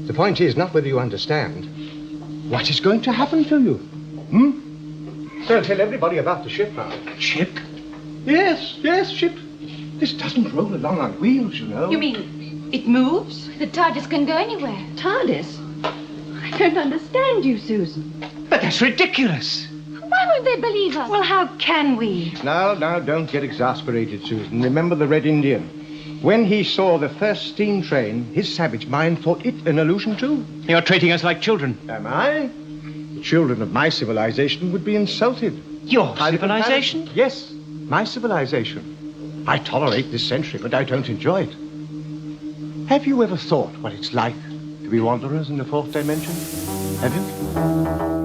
The point is not whether you understand. What is going to happen to you? They'll tell everybody about the ship now. Ship? Yes, ship. This doesn't roll along on wheels, you know. You mean it moves? The TARDIS can go anywhere. TARDIS? I don't understand you, Susan. But that's ridiculous. Why won't they believe us? Well, how can we? Now, don't get exasperated, Susan. Remember the Red Indian. When he saw the first steam train, his savage mind thought it an illusion too. You're treating us like children. Am I? The children of my civilization would be insulted. Your civilization? Yes, my civilization. I tolerate this century, but I don't enjoy it. Have you ever thought what it's like to be wanderers in the fourth dimension? Have you?